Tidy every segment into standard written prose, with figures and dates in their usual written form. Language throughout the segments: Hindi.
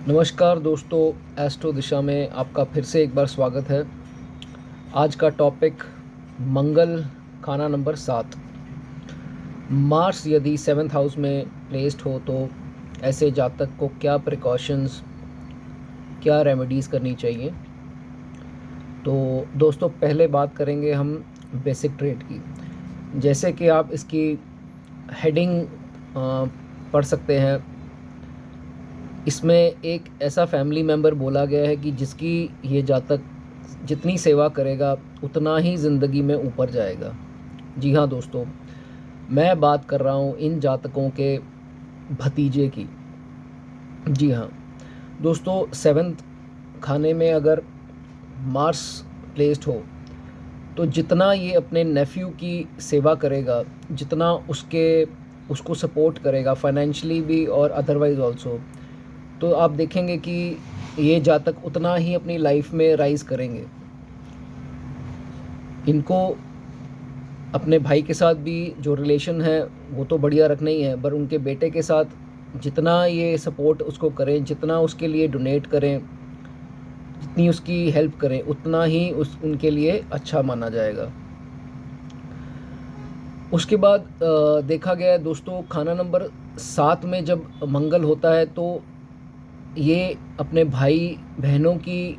नमस्कार दोस्तों, एस्ट्रो दिशा में आपका फिर से एक बार स्वागत है। आज का टॉपिक मंगल, खाना नंबर 7। मार्स यदि 7th हाउस में प्लेस्ड हो तो ऐसे जातक को क्या प्रिकॉशंस, क्या रेमेडीज़ करनी चाहिए। तो दोस्तों, पहले बात करेंगे हम बेसिक ट्रेट की। जैसे कि आप इसकी हेडिंग पढ़ सकते हैं। इसमें एक ऐसा फैमिली मेम्बर बोला गया है कि जिसकी ये जातक जितनी सेवा करेगा उतना ही ज़िंदगी में ऊपर जाएगा। जी हाँ दोस्तों, मैं बात कर रहा हूँ इन जातकों के भतीजे की। जी हाँ दोस्तों, 7th खाने में अगर मार्स प्लेस्ड हो तो जितना ये अपने नेफ्यू की सेवा करेगा, जितना उसको सपोर्ट करेगा फाइनेंशियली भी और अदरवाइज़ ऑल्सो, तो आप देखेंगे कि ये जातक उतना ही अपनी लाइफ में राइज़ करेंगे। इनको अपने भाई के साथ भी जो रिलेशन है वो तो बढ़िया रखना ही है, पर उनके बेटे के साथ जितना ये सपोर्ट उसको करें, जितना उसके लिए डोनेट करें, जितनी उसकी हेल्प करें, उतना ही उनके लिए अच्छा माना जाएगा। उसके बाद देखा गया है दोस्तों, खाना नंबर 7 में जब मंगल होता है तो ये अपने भाई बहनों की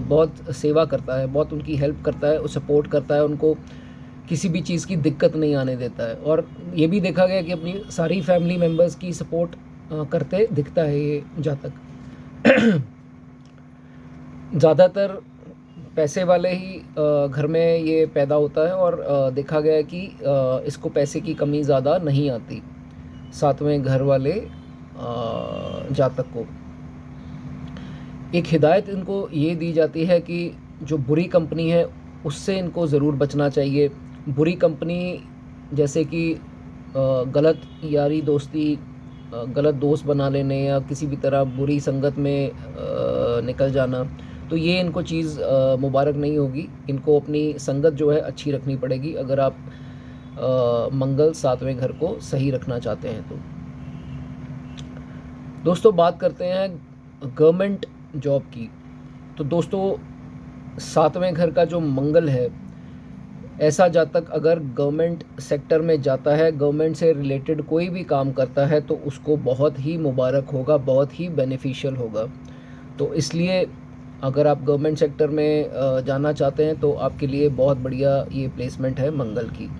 बहुत सेवा करता है, बहुत उनकी हेल्प करता है, सपोर्ट करता है, उनको किसी भी चीज़ की दिक्कत नहीं आने देता है। और ये भी देखा गया कि अपनी सारी फैमिली मेम्बर्स की सपोर्ट करते दिखता है ये जातक। ज़्यादातर पैसे वाले ही घर में ये पैदा होता है और देखा गया है कि इसको पैसे की कमी ज़्यादा नहीं आती 7वें घर वाले जातक को। एक हिदायत इनको ये दी जाती है कि जो बुरी कंपनी है उससे इनको ज़रूर बचना चाहिए। बुरी कंपनी जैसे कि गलत यारी दोस्ती, गलत दोस्त बना लेने या किसी भी तरह बुरी संगत में निकल जाना, तो ये इनको चीज़ मुबारक नहीं होगी। इनको अपनी संगत जो है अच्छी रखनी पड़ेगी अगर आप मंगल 7वें घर को सही रखना चाहते हैं। तो दोस्तों, बात करते हैं गवर्नमेंट जॉब की। तो दोस्तों, 7वें घर का जो मंगल है, ऐसा जातक अगर गवर्नमेंट सेक्टर में जाता है, गवर्नमेंट से रिलेटेड कोई भी काम करता है, तो उसको बहुत ही मुबारक होगा, बहुत ही बेनिफिशियल होगा। तो इसलिए अगर आप गवर्नमेंट सेक्टर में जाना चाहते हैं तो आपके लिए बहुत बढ़िया ये प्लेसमेंट है मंगल की।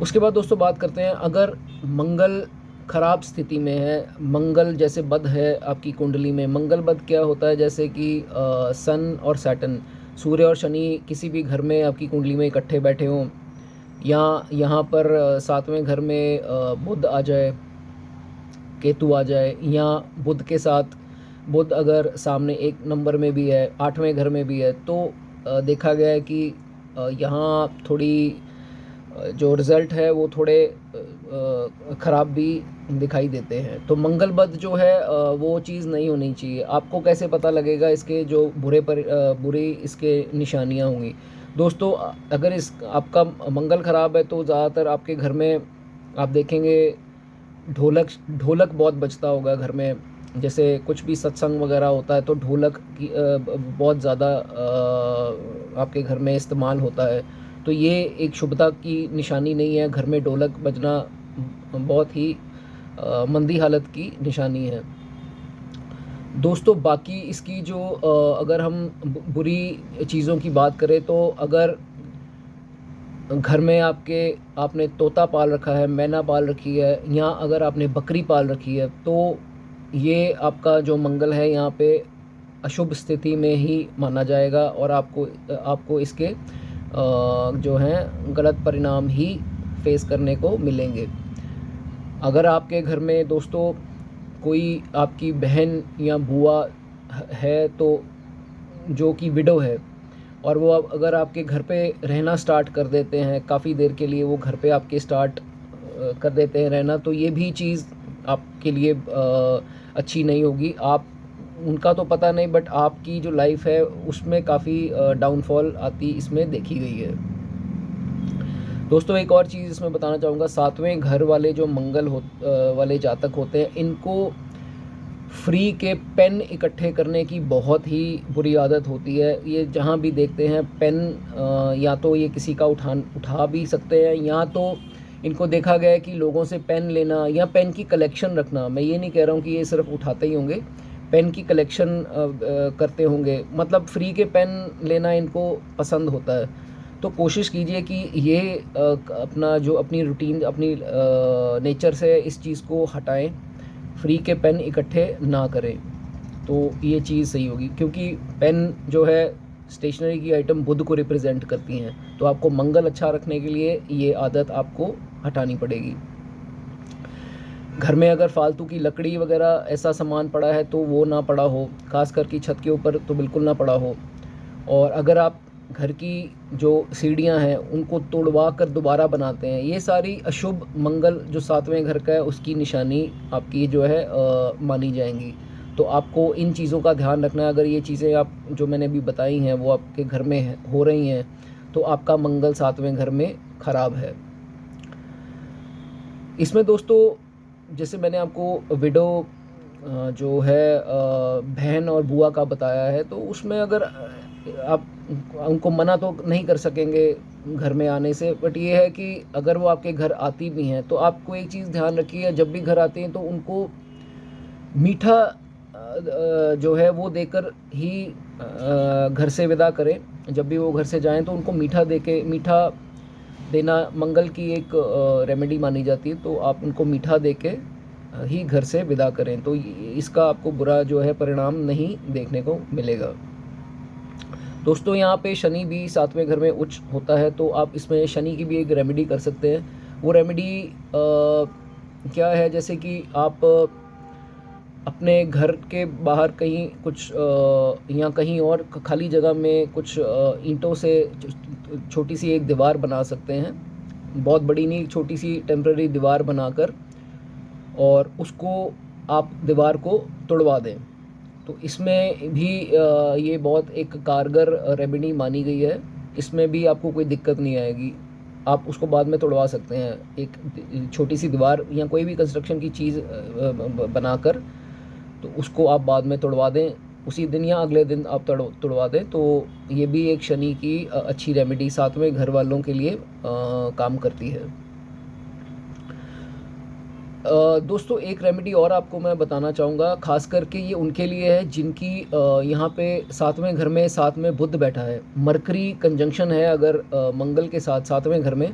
उसके बाद दोस्तों बात करते हैं, अगर मंगल ख़राब स्थिति में है, मंगल जैसे बद है आपकी कुंडली में। मंगल बद क्या होता है, जैसे कि सन और सैटर्न, सूर्य और शनि किसी भी घर में आपकी कुंडली में इकट्ठे बैठे हों, या यहाँ पर 7वें घर में बुध आ जाए, केतु आ जाए, या बुध के साथ बुध अगर सामने 1 नंबर में भी है, 8वें घर में भी है, तो देखा गया है कि यहाँ थोड़ी जो रिज़ल्ट है वो थोड़े ख़राब भी दिखाई देते हैं। तो मंगल बद जो है वो चीज़ नहीं होनी चाहिए। आपको कैसे पता लगेगा इसके जो बुरी इसके निशानियाँ होंगी। दोस्तों, अगर इस आपका मंगल ख़राब है तो ज़्यादातर आपके घर में आप देखेंगे ढोलक ढोलक बहुत बजता होगा घर में। जैसे कुछ भी सत्संग वगैरह होता है तो ढोलक की बहुत ज़्यादा आपके घर में इस्तेमाल होता है। तो ये एक शुभता की निशानी नहीं है। घर में ढोलक बजना बहुत ही मंदी हालत की निशानी है। दोस्तों, बाकी इसकी जो अगर हम बुरी चीज़ों की बात करें तो अगर घर में आपने तोता पाल रखा है, मैना पाल रखी है, या अगर आपने बकरी पाल रखी है, तो ये आपका जो मंगल है यहाँ पे अशुभ स्थिति में ही माना जाएगा और आपको इसके जो हैं गलत परिणाम ही फेस करने को मिलेंगे। अगर आपके घर में दोस्तों कोई आपकी बहन या बुआ है तो जो कि विडो है, और वो अब अगर आपके घर पे रहना स्टार्ट कर देते हैं, काफ़ी देर के लिए वो घर पे आपके स्टार्ट कर देते हैं रहना, तो ये भी चीज़ आपके लिए अच्छी नहीं होगी। आप उनका तो पता नहीं, बट आपकी जो लाइफ है उसमें काफ़ी डाउनफॉल आती इसमें देखी गई है। दोस्तों एक और चीज़ इसमें बताना चाहूँगा, 7वें घर वाले जो मंगल वाले जातक होते हैं, इनको फ्री के पेन इकट्ठे करने की बहुत ही बुरी आदत होती है। ये जहाँ भी देखते हैं पेन, या तो ये किसी का उठा भी सकते हैं, या तो इनको देखा गया है कि लोगों से पेन लेना या पेन की कलेक्शन रखना। मैं ये नहीं कह रहा हूँ कि ये सिर्फ उठाते ही होंगे, पेन की कलेक्शन करते होंगे, मतलब फ्री के पेन लेना इनको पसंद होता है। तो कोशिश कीजिए कि ये अपना जो अपनी रूटीन, अपनी नेचर से इस चीज़ को हटाएं, फ्री के पेन इकट्ठे ना करें, तो ये चीज़ सही होगी। क्योंकि पेन जो है स्टेशनरी की आइटम बुध को रिप्रेजेंट करती हैं, तो आपको मंगल अच्छा रखने के लिए ये आदत आपको हटानी पड़ेगी। घर में अगर फालतू की लकड़ी वगैरह ऐसा सामान पड़ा है तो वो ना पड़ा हो, खास करके छत के ऊपर तो बिल्कुल ना पड़ा हो। और अगर आप घर की जो सीढ़ियाँ हैं उनको तोड़वा कर दोबारा बनाते हैं, ये सारी अशुभ, मंगल जो 7वें घर का है उसकी निशानी आपकी जो है मानी जाएंगी। तो आपको इन चीज़ों का ध्यान रखना है। अगर ये चीज़ें आप जो मैंने अभी बताई हैं वो आपके घर में हो रही हैं, तो आपका मंगल 7वें घर में ख़राब है। इसमें दोस्तों जैसे मैंने आपको विडो जो है बहन और बुआ का बताया है, तो उसमें अगर आप उनको मना तो नहीं कर सकेंगे घर में आने से, बट ये है कि अगर वो आपके घर आती भी हैं तो आपको एक चीज़ ध्यान रखिए, जब भी घर आती हैं तो उनको मीठा जो है वो देकर ही घर से विदा करें। जब भी वो घर से जाएं तो उनको मीठा देना मंगल की एक रेमेडी मानी जाती है, तो आप उनको मीठा देके ही घर से विदा करें, तो इसका आपको बुरा जो है परिणाम नहीं देखने को मिलेगा। दोस्तों यहाँ पे शनि भी 7वें घर में उच्च होता है, तो आप इसमें शनि की भी एक रेमेडी कर सकते हैं। वो रेमेडी क्या है, जैसे कि आप अपने घर के बाहर कहीं कुछ या कहीं और खाली जगह में कुछ ईंटों से छोटी सी एक दीवार बना सकते हैं, बहुत बड़ी नहीं, छोटी सी टेम्पररी दीवार बनाकर, और उसको आप दीवार को तोड़वा दें। तो इसमें भी ये बहुत एक कारगर रेमेडी मानी गई है। इसमें भी आपको कोई दिक्कत नहीं आएगी, आप उसको बाद में तोड़वा सकते हैं। एक छोटी सी दीवार या कोई भी कंस्ट्रक्शन की चीज़ बनाकर, तो उसको आप बाद में तोड़वा दें, उसी दिन या अगले दिन आप तोड़वा दें, तो ये भी एक शनि की अच्छी रेमेडी 7वें घर वालों के लिए काम करती है। दोस्तों एक रेमेडी और आपको मैं बताना चाहूँगा, ख़ास करके ये उनके लिए है जिनकी यहाँ पे 7वें घर में 7 में बुध बैठा है, मरकरी कंजंक्शन है अगर मंगल के साथ 7वें घर में,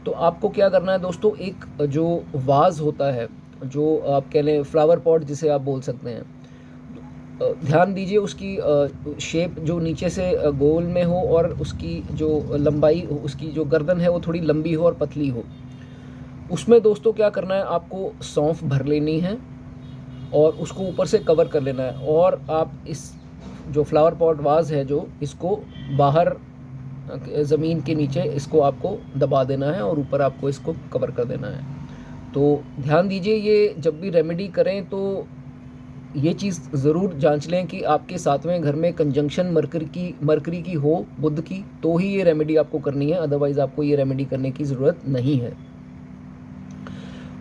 तो आपको क्या करना है दोस्तों, एक जो वाज होता है, जो आप कह लें फ्लावर पॉट जिसे आप बोल सकते हैं, ध्यान दीजिए उसकी शेप जो नीचे से गोल में हो और उसकी जो लंबाई, उसकी जो गर्दन है वो थोड़ी लंबी हो और पतली हो। उसमें दोस्तों क्या करना है, आपको सौंफ भर लेनी है और उसको ऊपर से कवर कर लेना है, और आप इस जो फ्लावर पॉट वाज है जो, इसको बाहर ज़मीन के नीचे इसको आपको दबा देना है और ऊपर आपको इसको कवर कर देना है। तो ध्यान दीजिए, ये जब भी रेमेडी करें तो ये चीज़ ज़रूर जांच लें कि आपके 7वें घर में कंजंक्शन मरकरी की हो, बुध की, तो ही ये रेमेडी आपको करनी है, अदरवाइज़ आपको ये रेमेडी करने की ज़रूरत नहीं है।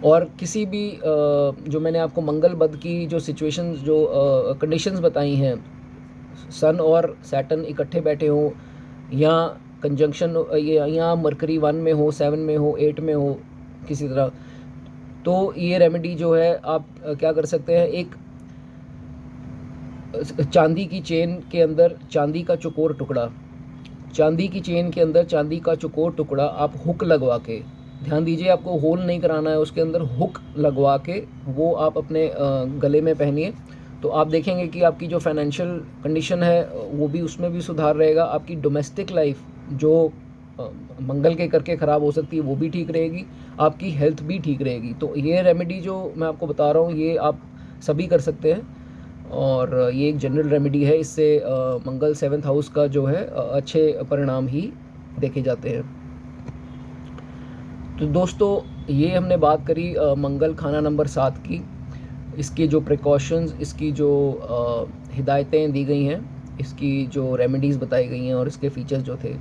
और किसी भी जो मैंने आपको मंगल बुध की जो सिचुएशंस, जो कंडीशंस बताई हैं, सन और सैटर्न इकट्ठे बैठे हों, या कंजंक्शन या मरकरी 1 में हो, 7 में हो, 8 में हो किसी तरह, तो ये रेमेडी जो है आप क्या कर सकते हैं, एक चांदी की चेन के अंदर चांदी का चौकोर टुकड़ा, चांदी की चेन के अंदर चांदी का चौकोर टुकड़ा आप हुक लगवा के, ध्यान दीजिए आपको होल नहीं कराना है, उसके अंदर हुक लगवा के वो आप अपने गले में पहनिए, तो आप देखेंगे कि आपकी जो फाइनेंशियल कंडीशन है वो भी, उसमें भी सुधार रहेगा। आपकी डोमेस्टिक लाइफ जो मंगल के करके ख़राब हो सकती है वो भी ठीक रहेगी, आपकी हेल्थ भी ठीक रहेगी। तो ये रेमेडी जो मैं आपको बता रहा हूँ ये आप सभी कर सकते हैं, और ये एक जनरल रेमेडी है, इससे मंगल 7th हाउस का जो है अच्छे परिणाम ही देखे जाते हैं। तो दोस्तों ये हमने बात करी मंगल खाना नंबर 7 की, इसकी जो प्रिकॉशंस, इसकी जो हिदायतें दी गई हैं, इसकी जो रेमेडीज़ बताई गई हैं और इसके फीचर्स जो थे।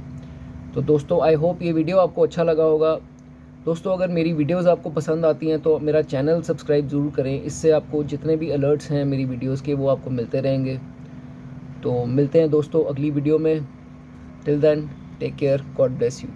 तो दोस्तों आई होप ये वीडियो आपको अच्छा लगा होगा। दोस्तों अगर मेरी वीडियोज़ आपको पसंद आती हैं तो मेरा चैनल सब्सक्राइब ज़रूर करें, इससे आपको जितने भी अलर्ट्स हैं मेरी वीडियोज़ के वो आपको मिलते रहेंगे। तो मिलते हैं दोस्तों अगली वीडियो में। Till then take care, God bless you.